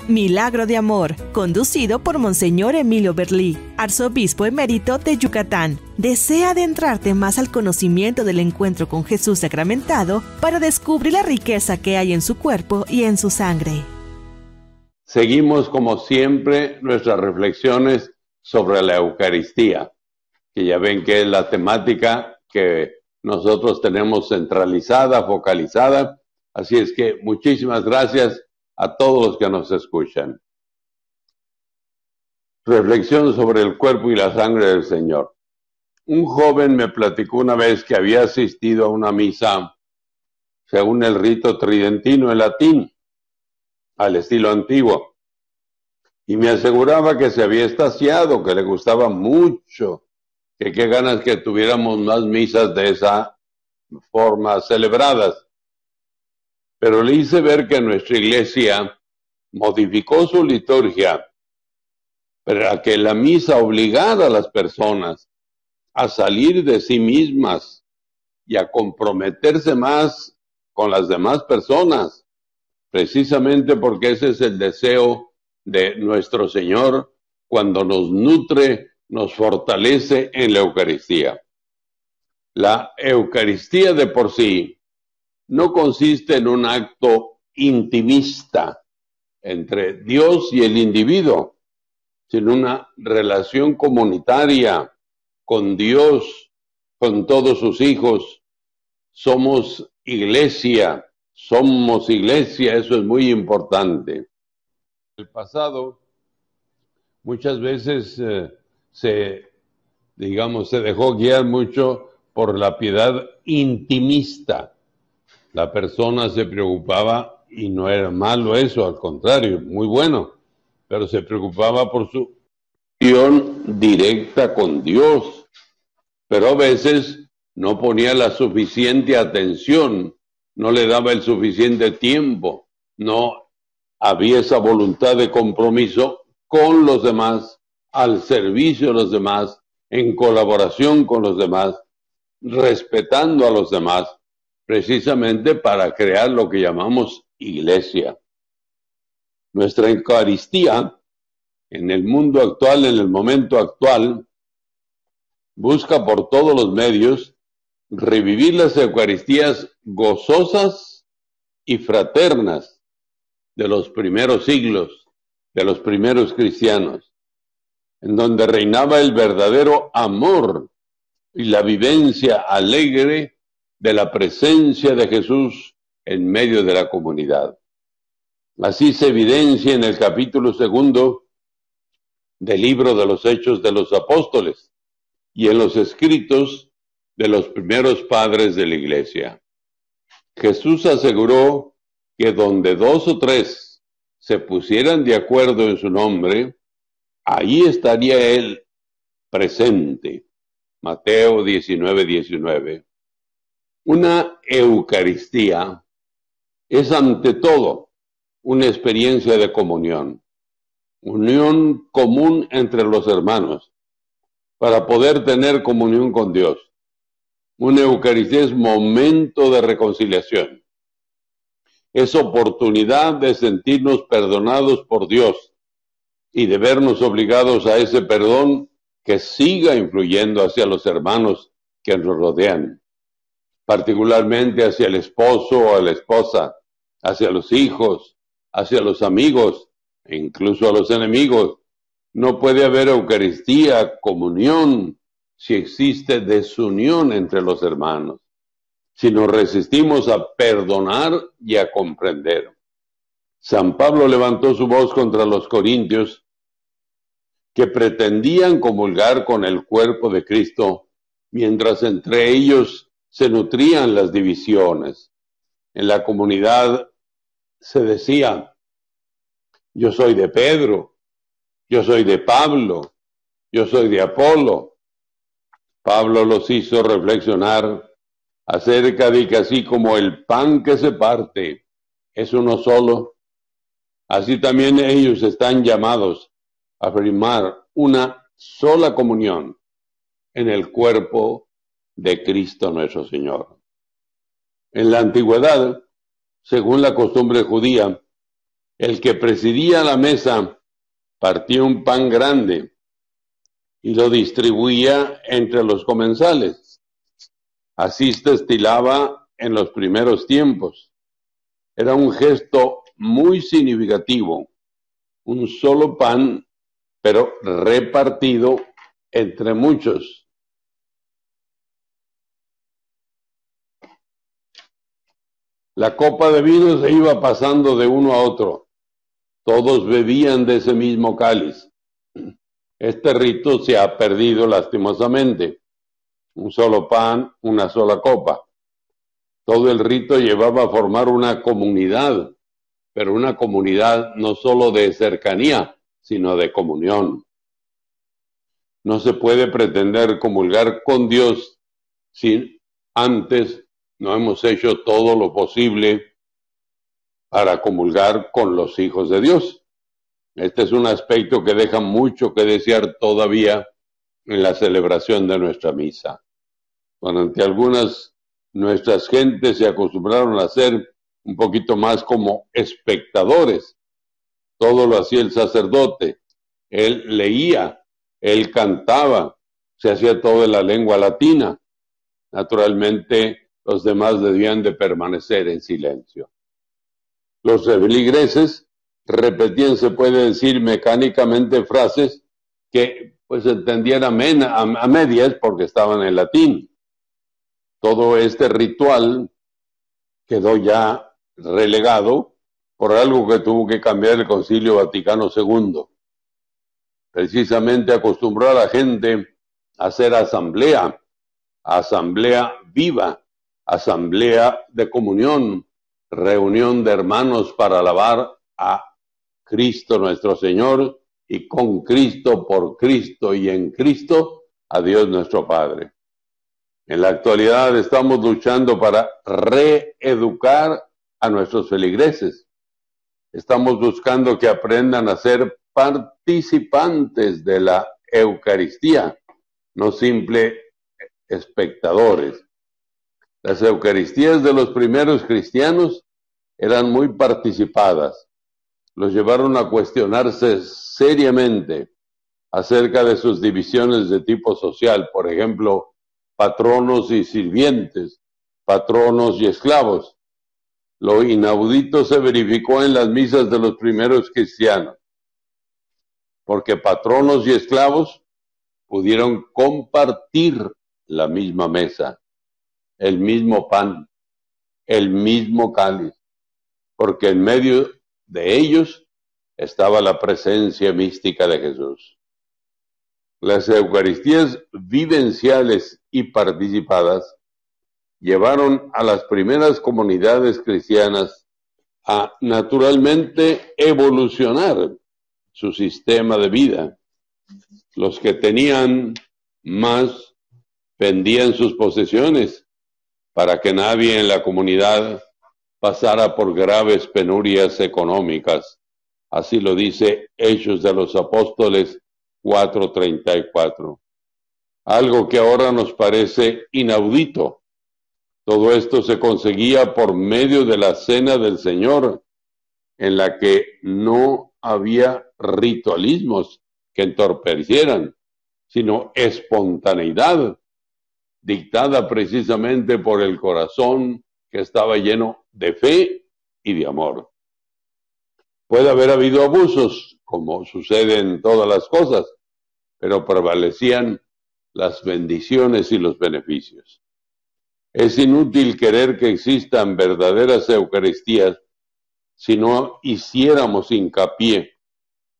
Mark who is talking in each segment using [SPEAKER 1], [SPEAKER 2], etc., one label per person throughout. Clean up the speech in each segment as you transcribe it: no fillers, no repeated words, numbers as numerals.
[SPEAKER 1] Milagro de Amor, conducido por Monseñor Emilio Berlí, arzobispo emérito de Yucatán. Desea adentrarte más al conocimiento del encuentro con Jesús sacramentado para descubrir la riqueza que hay en su cuerpo y en su sangre.
[SPEAKER 2] Seguimos, como siempre, nuestras reflexiones sobre la Eucaristía, que ya ven que es la temática que nosotros tenemos centralizada, focalizada. Así es que muchísimas gracias a todos los que nos escuchan. Reflexión sobre el cuerpo y la sangre del Señor. Un joven me platicó una vez que había asistido a una misa según el rito tridentino en latín, al estilo antiguo, y me aseguraba que se había extasiado, que le gustaba mucho, que qué ganas que tuviéramos más misas de esa forma celebradas. Pero le hice ver que nuestra iglesia modificó su liturgia para que la misa obligara a las personas a salir de sí mismas y a comprometerse más con las demás personas, precisamente porque ese es el deseo de nuestro Señor cuando nos nutre, nos fortalece en la Eucaristía. La Eucaristía de por sí no consiste en un acto intimista entre Dios y el individuo, sino una relación comunitaria con Dios, con todos sus hijos. Somos iglesia, eso es muy importante. El pasado muchas veces se dejó guiar mucho por la piedad intimista. La persona se preocupaba, y no era malo eso, al contrario, muy bueno, pero se preocupaba por su relación directa con Dios, pero a veces no ponía la suficiente atención, no le daba el suficiente tiempo, no había esa voluntad de compromiso con los demás, al servicio de los demás, en colaboración con los demás, respetando a los demás, precisamente para crear lo que llamamos iglesia. Nuestra Eucaristía, en el mundo actual, en el momento actual, busca por todos los medios revivir las Eucaristías gozosas y fraternas de los primeros siglos, de los primeros cristianos, en donde reinaba el verdadero amor y la vivencia alegre de la presencia de Jesús en medio de la comunidad. Así se evidencia en el capítulo 2 del libro de los Hechos de los Apóstoles y en los escritos de los primeros padres de la iglesia. Jesús aseguró que donde 2 o 3 se pusieran de acuerdo en su nombre, ahí estaría Él presente. Mateo 19:19. Una Eucaristía es ante todo una experiencia de comunión, unión común entre los hermanos, para poder tener comunión con Dios. Una Eucaristía es momento de reconciliación, es oportunidad de sentirnos perdonados por Dios y de vernos obligados a ese perdón que siga influyendo hacia los hermanos que nos rodean, particularmente hacia el esposo o a la esposa, hacia los hijos, hacia los amigos e incluso a los enemigos. No puede haber Eucaristía, comunión, si existe desunión entre los hermanos, si nos resistimos a perdonar y a comprender. San Pablo levantó su voz contra los corintios que pretendían comulgar con el cuerpo de Cristo, mientras entre ellos se nutrían las divisiones. En la comunidad se decía: yo soy de Pedro, yo soy de Pablo, yo soy de Apolo. Pablo los hizo reflexionar acerca de que así como el pan que se parte es uno solo, así también ellos están llamados a firmar una sola comunión en el cuerpo de Cristo nuestro Señor. En la antigüedad, según la costumbre judía, El que presidía la mesa partía un pan grande y lo distribuía entre los comensales. Así se estilaba en los primeros tiempos. Era un gesto muy significativo, un solo pan, pero repartido entre muchos. La copa de vino se iba pasando de uno a otro. Todos bebían de ese mismo cáliz. Este rito se ha perdido lastimosamente. Un solo pan, una sola copa. Todo el rito llevaba a formar una comunidad, pero una comunidad no solo de cercanía, sino de comunión. No se puede pretender comulgar con Dios si antes no hemos hecho todo lo posible para comulgar con los hijos de Dios. Este es un aspecto que deja mucho que desear todavía en la celebración de nuestra misa. Durante algunas, nuestras gentes se acostumbraron a ser un poquito más como espectadores. Todo lo hacía el sacerdote. Él leía, él cantaba, se hacía todo en la lengua latina. Naturalmente, los demás debían de permanecer en silencio. Los feligreses repetían, se puede decir, mecánicamente frases que pues entendían a medias porque estaban en latín. Todo este ritual quedó ya relegado por algo que tuvo que cambiar el Concilio Vaticano II. Precisamente acostumbró a la gente a hacer asamblea viva, asamblea de comunión, reunión de hermanos para alabar a Cristo nuestro Señor y con Cristo, por Cristo y en Cristo, a Dios nuestro Padre. En la actualidad estamos luchando para reeducar a nuestros feligreses. Estamos buscando que aprendan a ser participantes de la Eucaristía, no simple espectadores. Las Eucaristías de los primeros cristianos eran muy participadas. Los llevaron a cuestionarse seriamente acerca de sus divisiones de tipo social, por ejemplo, patronos y sirvientes, patronos y esclavos. Lo inaudito se verificó en las misas de los primeros cristianos, porque patronos y esclavos pudieron compartir la misma mesa, el mismo pan, el mismo cáliz, porque en medio de ellos estaba la presencia mística de Jesús. Las Eucaristías vivenciales y participadas llevaron a las primeras comunidades cristianas a naturalmente evolucionar su sistema de vida. Los que tenían más vendían sus posesiones para que nadie en la comunidad pasara por graves penurias económicas. Así lo dice Hechos de los Apóstoles 4:34. Algo que ahora nos parece inaudito. Todo esto se conseguía por medio de la Cena del Señor, en la que no había ritualismos que entorpecieran, sino espontaneidad, dictada precisamente por el corazón que estaba lleno de fe y de amor. Puede haber habido abusos, como sucede en todas las cosas, pero prevalecían las bendiciones y los beneficios. Es inútil querer que existan verdaderas Eucaristías si no hiciéramos hincapié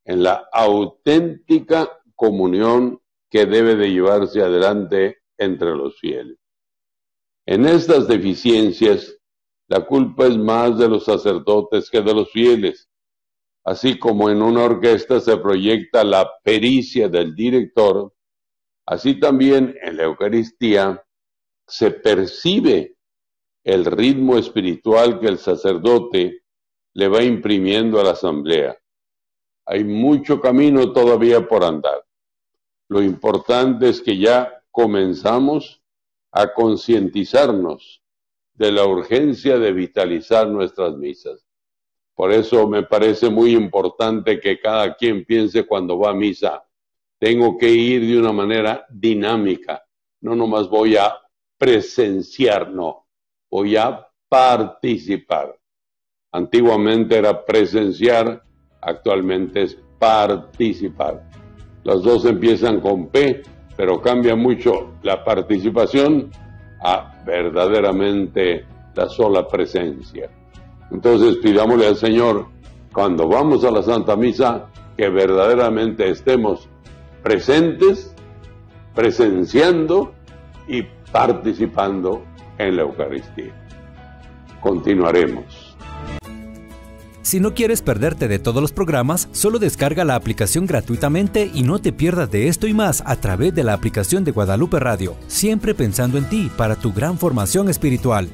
[SPEAKER 2] en la auténtica comunión que debe de llevarse adelante entre los fieles. En estas deficiencias, la culpa es más de los sacerdotes que de los fieles. Así como en una orquesta se proyecta la pericia del director, así también en la Eucaristía se percibe el ritmo espiritual que el sacerdote le va imprimiendo a la asamblea. Hay mucho camino todavía por andar. Lo importante es que ya comenzamos a concientizarnos de la urgencia de vitalizar nuestras misas. Por eso me parece muy importante que cada quien piense cuando va a misa. Tengo que ir de una manera dinámica. No nomás voy a presenciar, no. Voy a participar. Antiguamente era presenciar, actualmente es participar. Las dos empiezan con P, pero cambia mucho la participación a verdaderamente la sola presencia. Entonces pidámosle al Señor, cuando vamos a la Santa Misa, que verdaderamente estemos presentes, presenciando y participando en la Eucaristía. Continuaremos.
[SPEAKER 3] Si no quieres perderte de todos los programas, solo descarga la aplicación gratuitamente y no te pierdas de esto y más a través de la aplicación de Guadalupe Radio, siempre pensando en ti para tu gran formación espiritual.